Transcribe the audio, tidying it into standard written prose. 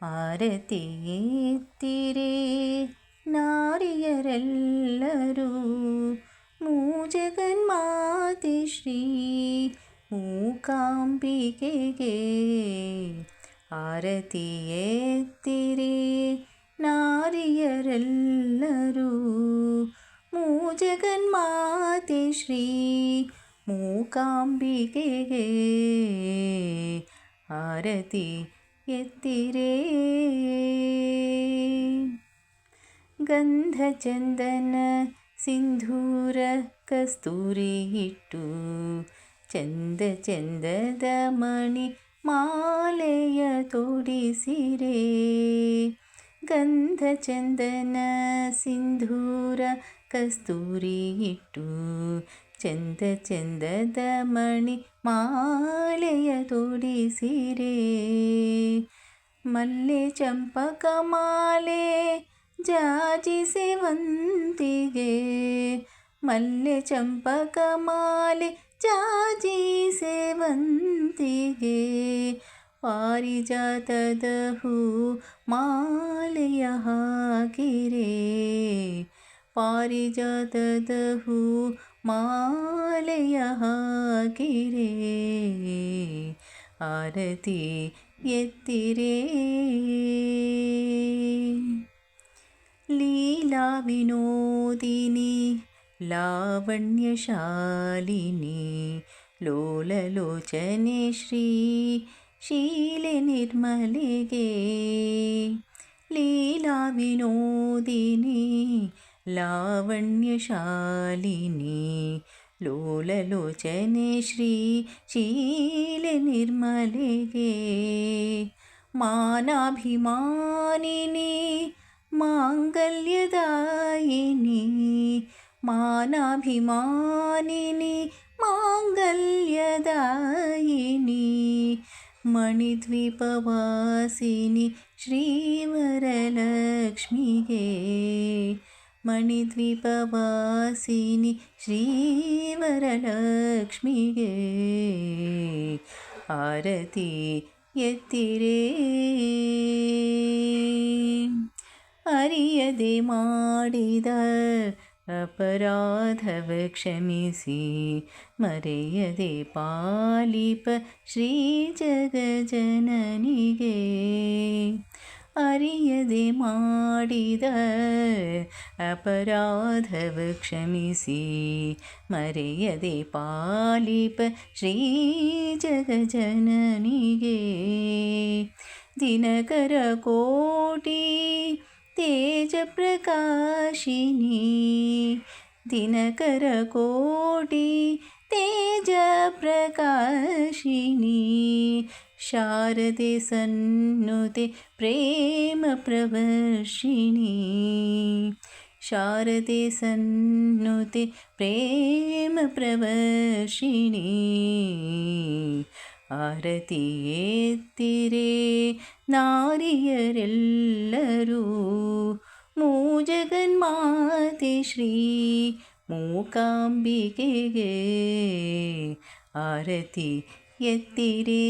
ಆರತಿ ಎತ್ತಿರೆ ನಾರಿಯರೆಲ್ಲರೂ ಮೂಜಗನ್ಮಾತೆ ಶ್ರೀ ಮೂಕಾಂಬಿಕೆಗೆ. ಆರತಿ ಎತ್ತಿರೆ ನಾರಿಯರೆಲ್ಲರೂ ಮೂಜಗನ್ಮಾತೆ ಶ್ರೀ ಮೂಕಾಂಬಿಕೆಗೆ. ಆರತಿ ಎತ್ತಿರೆ. ಗಂಧ ಚಂದನ ಸಿಂಧೂರ ಕಸ್ತೂರಿ ಇಟ್ಟು ಚಂದ ಚಂದದ ಮಣಿ ಮಾಲೆಯ ತೊಡಿಸಿರೆ. ಗಂಧ ಚಂದನ ಸಿಂಧೂರ ಕಸ್ತೂರಿ ಇಟ್ಟು ಚಂದ ಚಂದದ ಮಣಿ ಮಾಲೆಯ ತೊಡಿಸಿರೆ. ಮಲ್ಲೆ ಚಂಪಕ ಮಾಲೆ ಜಾಜಿ ಸೇವಂತಿಗೆ. ಮಲ್ಲೆ ಚಂಪಕ ಮಾಲೆ ಜಾಜಿ ಸೇವಂತಿಗೆ. ಪಾರಿಜಾತದ ಹೂ ಮಾಲೆಯ ಹಾಕಿರೆ. ಪಾರಿಜಾತದ ಹೂ ಮಾಲೆಯ ಹಾಕಿರೆ. ಆರತಿ ಎತ್ತಿರೆ. ಲೀಲಾ ವಿನೋದಿನಿ ಲಾವಣ್ಯಶಾಲಿನಿ ಲೋಲಲೋಚನೆ ಶ್ರೀ ಶೀಲೆ ನಿರ್ಮಲೆಗೆ. ಲೀಲಾ ವಿನೋದಿನಿ ಲಾವಣ್ಯಶಾಲಿನಿ ಲೋಲಲೋಚನೆ ಶ್ರೀ ಶೀಲೆ ನಿರ್ಮಲೆಗೆ. ಮಾನಾಭಿಮಾನಿನಿ ಮಾಂಗಲ್ಯದಾಯಿನಿ. ಮಾನಾಭಿಮಾನಿನಿ ಮಾಂಗಲ್ಯದಾಯಿನಿ. ಮಣಿದ್ವೀಪವಾಸಿನಿ ಶ್ರೀವರಲಕ್ಷ್ಮಿಗೆ. ಮಣಿದ್ವೀಪವಾಸಿನಿ ಶ್ರೀವರಲಕ್ಷ್ಮಿಗೆ. ಆರತಿ ಎತ್ತಿರೆ. ಅರಿಯದೆ ಮಾಡಿದ ಅಪರಾಧವ ಕ್ಷಮಿಸಿ ಮರೆಯದೆ ಪಾಲಿಪ ಶ್ರೀ ಜಗಜನನಿಗೆ. ಅರಿಯದೆ ಮಾಡಿದ ಅಪರಾಧವ ಕ್ಷಮಿಸಿ ಮರೆಯದೆ ಪಾಲಿಪ ಶ್ರೀ ಜಗಜನನಿಗೆ. ದಿನಕರ ಕೋಟಿ ತೇಜ ಪ್ರಕಾಶಿನಿ. ದಿನಕರ ಕೋಟಿ ತೇಜ ಪ್ರಕಾಶಿನಿ. ಶಾರದೆ ಸನ್ನುತೆ ಪ್ರೇಮ ಪ್ರವರ್ಷಿಣಿ. ಶಾರದೆ ಸನ್ನುತೆ ಪ್ರೇಮ ಪ್ರವರ್ಷಿಣಿ. ಆರತಿ ಎತ್ತಿರೆ ನಾರಿಯರೆಲ್ಲರೂ ಮೂಜಗನ್ಮಾತೆ ಶ್ರೀ ಮೂಕಾಂಬಿಕೆಗೆ. ಆರತಿ ಎತ್ತಿರೆ.